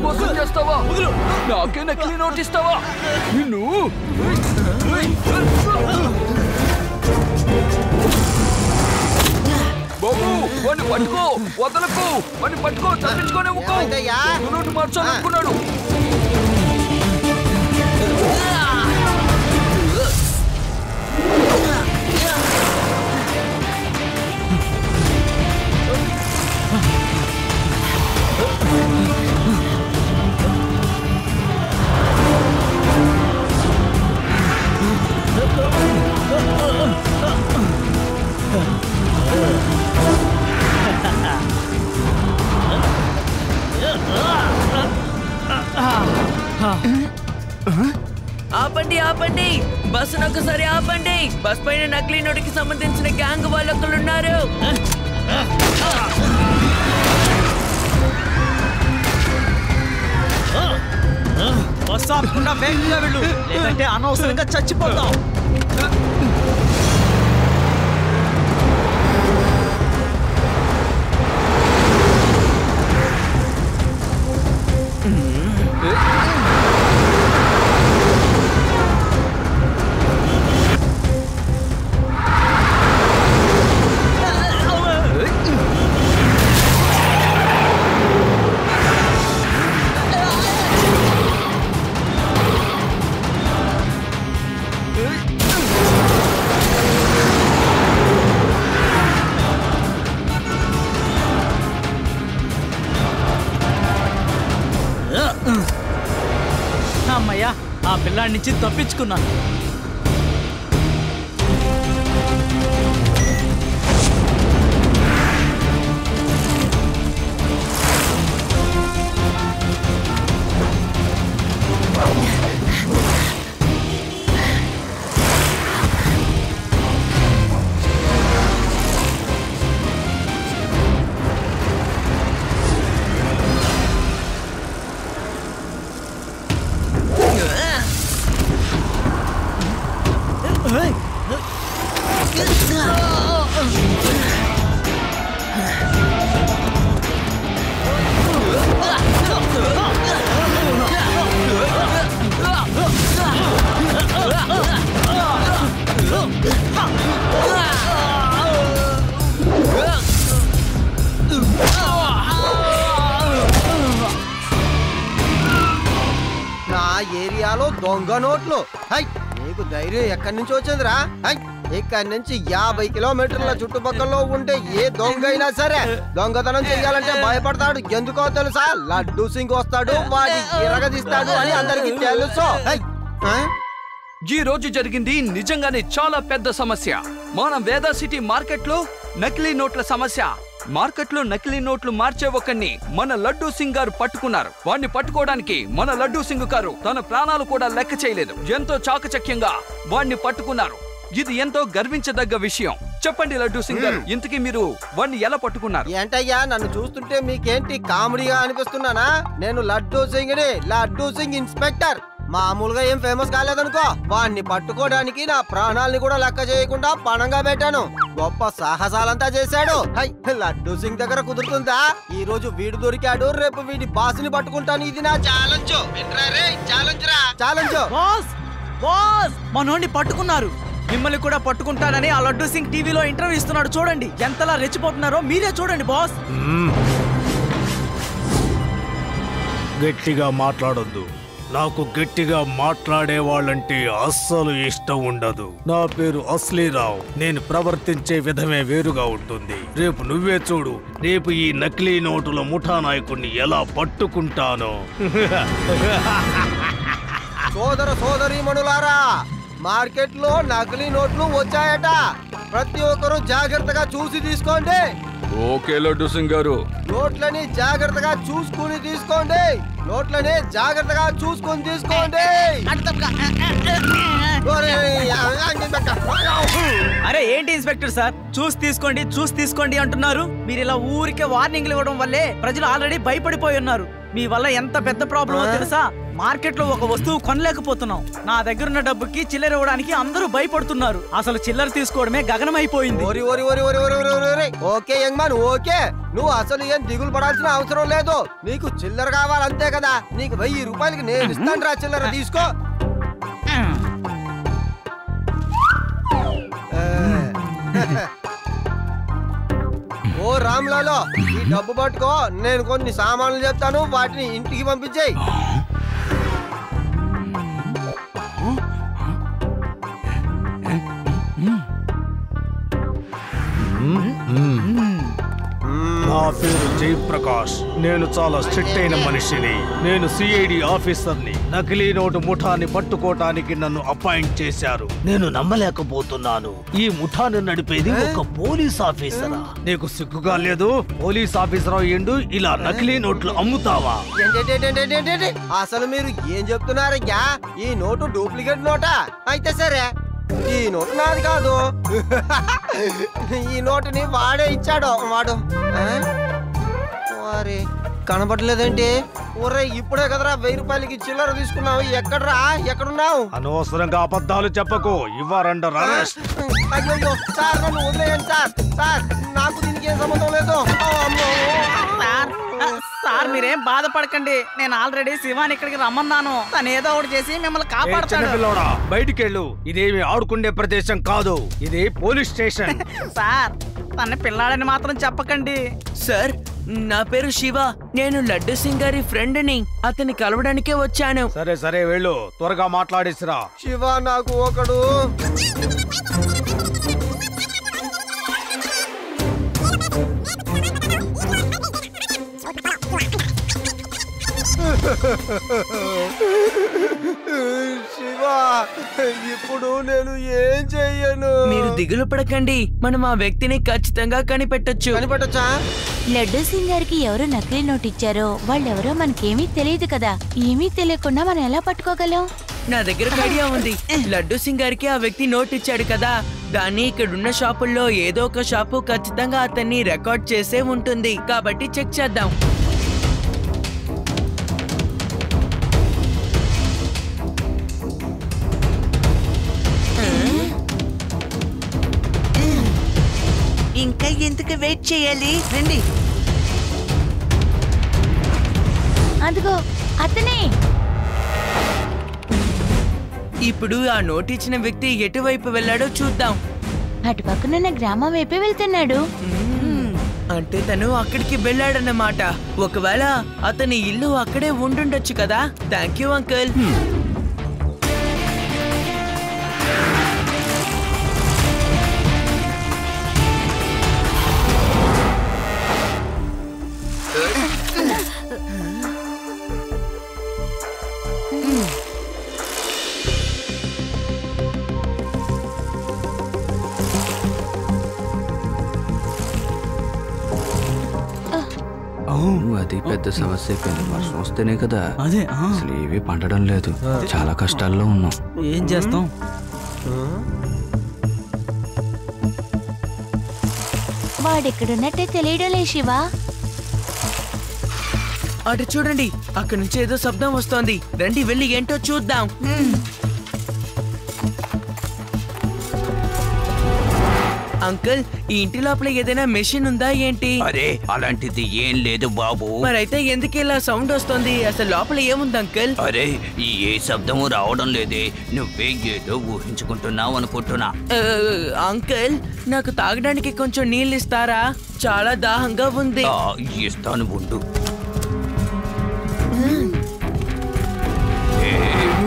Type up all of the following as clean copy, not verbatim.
మోసం చేస్తావా? నాకే నకిలీ నోట్ ఇస్తావా? నిన్ను బాబు వాడిని పట్టుకో, వదలకు, వాడిని పట్టుకో, తప్పించుకోనే నోటు మార్చాలనుకున్నాడు. ఆపండి ఆపండి, బస్సును ఒకసారి ఆపండి. బస్ పైన నకిలీ నోటుకి సంబంధించిన గ్యాంగ్ వాళ్ళు ఒకరున్నారు. బస్సు ఆపకుండా వేగంగా వెళ్ళు, లేదంటే అనవసరంగా చచ్చిపోతాం. అమ్మయ్యా, ఆ పిల్లాడి నుంచి తప్పించుకున్నాను. నా ఏరియాలో దొంగ నోట్లు. హై, నీకు ధైర్యం ఎక్కడి నుంచి వచ్చిందిరా? హై, ఇక్కడి నుంచి 50 కిలోమీటర్ల చుట్టుపక్కల ఉంటే ఏ దొంగ అయినా సరే దొంగతనం చెయ్యాలంటే భయపడతాడు. ఎందుకో తెలుసా? లడ్డూ సింగ్ వస్తాడు, వాడి ఎరగదీస్తాడు అని అందరికి తెలుసు. ఈ రోజు జరిగింది నిజంగానే చాలా పెద్ద సమస్య. మన వేదా సిటీ మార్కెట్ లో నకిలీ నోట్ల సమస్య. మార్కెట్ లో నకిలీ నోట్లు మార్చే ఒకరిని మన లడ్డూ సింగ్ గారు పట్టుకున్నారు. వాడిని పట్టుకోవడానికి మన లడ్డూ సింగ్ గారు తన ప్రాణాలు కూడా లెక్క చేయలేదు. ఎంతో చాకచక్యంగా వాడిని పట్టుకున్నారు. ఇది ఎంతో గర్వించదగ్గ విషయం. చెప్పండి లడ్డూ సింగ్ గారు, ఇంతకీ మీరు వాడిని ఎలా పట్టుకున్నారు? ఏంటయ్యా, నన్ను చూస్తుంటే మీకేంటి కామెడీగా అనిపిస్తున్నానా? నేను లడ్డూ సింగ్ ని, లడ్డూ సింగ్ ఇన్స్పెక్టర్. మామూలుగా ఏం ఫేమస్ కాలేదనుకో. వాడిని పట్టుకోవడానికి నా ప్రాణాలని కూడా లెక్క చేయకుండా పణంగా పెట్టాను. గొప్ప సాహసాలంతా చేశాడు. లడ్డూ సింగ్ దగ్గర కుదురుతుందా? ఈ రోజు వీడు దొరికాడు, రేపు వీడి బాస్ని పట్టుకుంటాను. ఇది నా ఛాలెంజ్. ఛాలెంజ్. బాస్, బాస్, మనోడిని పట్టుకున్నారు. మిమ్మల్ని కూడా పట్టుకుంటానని ఆ లడ్డూ సింగ్ టీవీలో ఇంటర్వ్యూ ఇస్తున్నాడు. చూడండి ఎంతలా రెచ్చిపోతున్నారో మీరే చూడండి బాస్. గట్టిగా మాట్లాడొద్దు. నాకు గట్టిగా మాట్లాడే వాళ్ళంటే అస్సలు ఇష్టం ఉండదు. నా పేరు అస్లీరావు. నేను ప్రవర్తించే విధమే వేరుగా ఉంటుంది. రేపు నువ్వే చూడు, రేపు ఈ నకిలీ నోటుల ముఠా నాయకుడిని ఎలా పట్టుకుంటానో. సోదర సోదరీమణులారా, మార్కెట్ లో నకిలీ నోట్లు వచ్చాయట. ప్రతి ఒక్కరూ జాగ్రత్తగా చూసి తీసుకోండి. ఓకే లడ్డూ సింగ్ గారు. నోట్లని జాగ్రత్తగా చూసుకుని తీసుకోండి. నోట్లని జాగ్రత్తగా చూసుకుని తీసుకోండి. అరే ఏంటి ఇన్స్పెక్టర్ సార్, చూసి తీసుకోండి అంటున్నారు. మీరు ఇలా ఊరికే వార్నింగ్లు ఇవ్వడం వల్లే ప్రజలు ఆల్రెడీ భయపడిపోయి ఉన్నారు. మీ వల్ల ఎంత పెద్ద ప్రాబ్లమో తెలుసా? మార్కెట్ లో ఒక వస్తువు కొనలేకపోతున్నాం. నా దగ్గర ఉన్న డబ్బుకి చిల్లర ఇవ్వడానికి అందరూ భయపడుతున్నారు. అసలు చిల్లర తీసుకోవడమే గగనమైపోయింది. ఓరి ఓరి ఓరి ఓరి ఓరి ఓరి ఓరి ఓరి. Okay young man, okay. నువ్వు అసలు ఏం దిగులు పడాల్సిన అవసరం లేదు. నీకు చిల్లర కావాలంతే కదా. నీకు 1000 రూపాయలకి నేను ఇస్తాను రా, చిల్లర తీసుకో. ఓ రామ్లాలో, ఈ డబ్బు పట్టుకో. నేను కొన్ని సామాన్లు చెప్తాను, వాటిని ఇంటికి పంపించేయి. నా పేరు జయప్రకాష్. నేను చాలా స్ట్రిక్ట్ అయిన మనిషిని. నేను సిఐడి ఆఫీసర్ని. నకిలీ నోటు ముఠాని పట్టుకోవటానికి నన్ను అపాయింట్ చేశారు. నేను నమ్మలేకపోతున్నాను. ఈ ముఠాను నడిపేది ఒక పోలీస్ ఆఫీసరా? నీకు సిగ్గుగా లేదు? పోలీస్ ఆఫీసర్ అయ్యిండు ఇలా నకిలీ నోట్లు అమ్ముతావా? ఏంటేంటేంటేంటేంటి? అసలు మీరు ఏం చెప్తున్నారయ్యా? ఈ నోటు డూప్లికేట్ నోటా? అయితే సరే, ఈ నోటు నాది కాదు. ఈ నోటుని వాడే ఇచ్చాడు. వాడు వారే కనబడలేదండి. ఒరే, ఇప్పుడే కదరా 1000 రూపాయలకి చిల్లర తీసుకున్నావు. ఎక్కడరా, ఎక్కడున్నావు? అనవసరంగా అబద్ధాలు చెప్పకు. ఇవ్వరండర్ అరెస్ట్. అయ్యో సార్, నన్ను వదిలేయండి సార్. సార్, నాకు దీనికి ఏం సంబంధం లేదు. సార్ మీరేం బాధపడకండి. నేను ఆల్రెడీ శివాని ఇక్కడికి రమ్మన్నాను. తను ఏదో ఒకటి చేసి మిమ్మల్ని కాపాడుతాడు. పిల్లోడా, బయటికెళ్ళు. ఇదేమి ఆడుకునే ప్రదేశం కాదు, ఇది పోలీస్ స్టేషన్. సార్, తన పిల్లాడని మాత్రం చెప్పకండి. సార్, నా పేరు శివ. నేను లడ్డు సింగ్ గారి ఫ్రెండ్ని. అతన్ని కలవడానికే వచ్చాను. సరే సరే వెళ్ళు, త్వరగా మాట్లాడేసిరా. శివ, నాకు ఒకడు శివ, ఇప్పుడు నేను ఏం చెయ్యను? మీరు దిగులు పడకండి. మనం ఆ వ్యక్తిని ఖచ్చితంగా కనిపెట్టొచ్చు. కనిపెట్టొచ్చా? లడ్డు సింగ్ గారికి ఎవరు నకిలీ నోట్ ఇచ్చారో వాళ్ళెవరో మనకేమీ తెలియదు కదా. ఏమీ తెలియకుండా మనం ఎలా పట్టుకోగలం? నా దగ్గర ఒక ఐడియా ఉంది. లడ్డు సింగ్ గారికి ఆ వ్యక్తి నోట్ ఇచ్చాడు కదా, దాన్ని ఇక్కడున్న షాపుల్లో ఏదో ఒక షాపు ఖచ్చితంగా అతన్ని రికార్డ్ చేసే ఉంటుంది. కాబట్టి చెక్ చేద్దాం. ఇంకా ఎందుకు వెయిట్ చేయాలి? రండి. అదిగో అతనే. ఇప్పుడు ఆ నోట్ ఇచ్చిన వ్యక్తి ఎటువైపు వెళ్ళాడో చూద్దాం. అటు పక్కనున్న గ్రామం వైపే వెళ్తున్నాడు. అంటే తను అక్కడికి వెళ్ళాడన్నమాట. ఒకవేళ అతని ఇల్లు అక్కడే ఉండుండొచ్చు కదా. Thank you uncle. అది పెద్ద సమస్య అయిపోయింది. వర్షం వస్తేనే కదా. అదే అసలు ఏవి పండడం లేదు. చాలా కష్టాల్లో ఉన్నాం. ఏం చేస్తాం? వాడెక్కడున్నట్టే తెలియడం లే శివ. అటు చూడండి, అక్కడి నుంచి ఏదో శబ్దం వస్తోంది. రండి వెళ్ళి ఏంటో చూద్దాం. అంకుల్, ఈ ఇంటి లోపల ఏదైనా మెషిన్ ఉందా ఏంటి? అరే, అలాంటిది ఏం లేదు బాబు. మరైతే ఎందుకు ఇలా సౌండ్ వస్తోంది? అసలు లోపల ఏముంది అంకుల్? అరే, ఏ శబ్దము రావడం లేదే. నువ్వే ఏదో ఊహించుకుంటున్నావు అనుకుంటున్నా. అంకుల్, నాకు తాగడానికి కొంచెం నీళ్ళు ఇస్తారా? చాలా దాహంగా ఉంది. ఇస్తాను, ఉండు.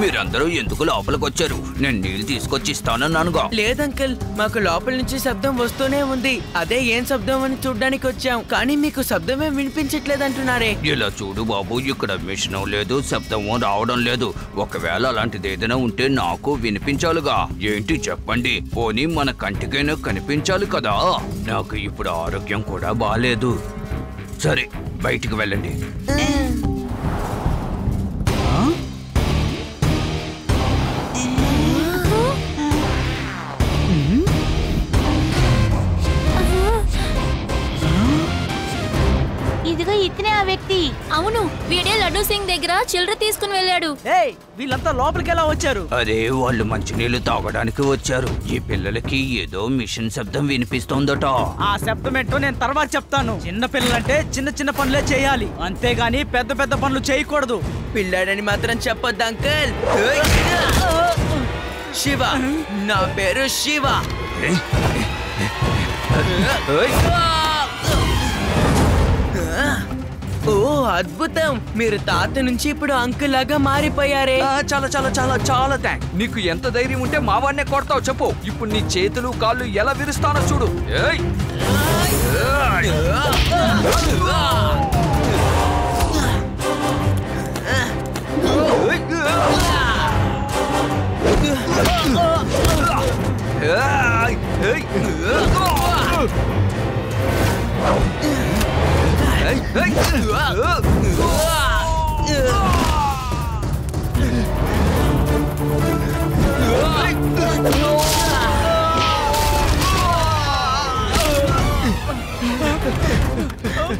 మీరందరూ ఎందుకు లోపలికి వచ్చారు? నేను నీళ్ళు తీసుకొచ్చి ఇస్తానన్నానుగా. లేదంకుల్, మాకు లోపల నుంచి శబ్దం వస్తూనే ఉంది. అదే ఏం శబ్దం అని చూడ్డానికి వచ్చాం. కానీ మీకు శబ్దమే వినిపించట్లేదంటున్నారే. ఇలా చూడు బాబు, ఇక్కడ మిషన్ లేదు, శబ్దము రావడం లేదు. ఒకవేళ అలాంటిది ఏదైనా ఉంటే నాకు వినిపించాలిగా. ఏంటి చెప్పండి, పోనీ మన కంటికైనా కనిపించాలి కదా. నాకు ఇప్పుడు ఆరోగ్యం కూడా బాలేదు. సరే, బయటికి వెళ్ళండి. ఇదిగో ఈ ఇతనే ఆ వ్యక్తి. అవును, వీడే లడ్డూ సింగ్ దగ్గర చిల్లర తీసుకుని వెళ్ళాడు. ఏయ్, వీళ్ళంతా లోపలికి ఎలా వచ్చారు? అరే వాళ్ళు మంచినీళ్ళు తాగడానికి వచ్చారు. ఈ పిల్లలకి ఏదో మిషన్ శబ్దం వినిపిస్తోందట. ఆ శబ్దం ఏంటో నేను తర్వాత చెప్తాను. చిన్న పిల్లలంటే చిన్న చిన్న పనులే చేయాలి, అంతేగాని పెద్ద పెద్ద పనులు చేయకూడదు. పిల్లాడని మాత్రం చెప్పొద్దు అంకుల్. శివ, నా పేరు శివ. ఓ అద్భుతం, మీరు తాత నుంచి ఇప్పుడు అంకుల్ లాగా మారిపోయారే. చాలా చాలా చాలా చాలా థ్యాంక్స్. నీకు ఎంత ధైర్యం ఉంటే మా వాడినే కొడతావు చెప్పు. ఇప్పుడు నీ చేతులు కాళ్ళు ఎలా విరుస్తానో చూడు. ఏయ్!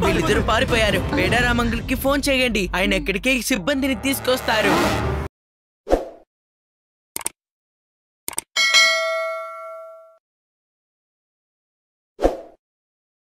వీళ్ళిద్దరు పారిపోయారు. పేడారామంగుల్ కి ఫోన్ చేయండి, ఆయన ఎక్కడికి సిబ్బందిని తీసుకొస్తారు.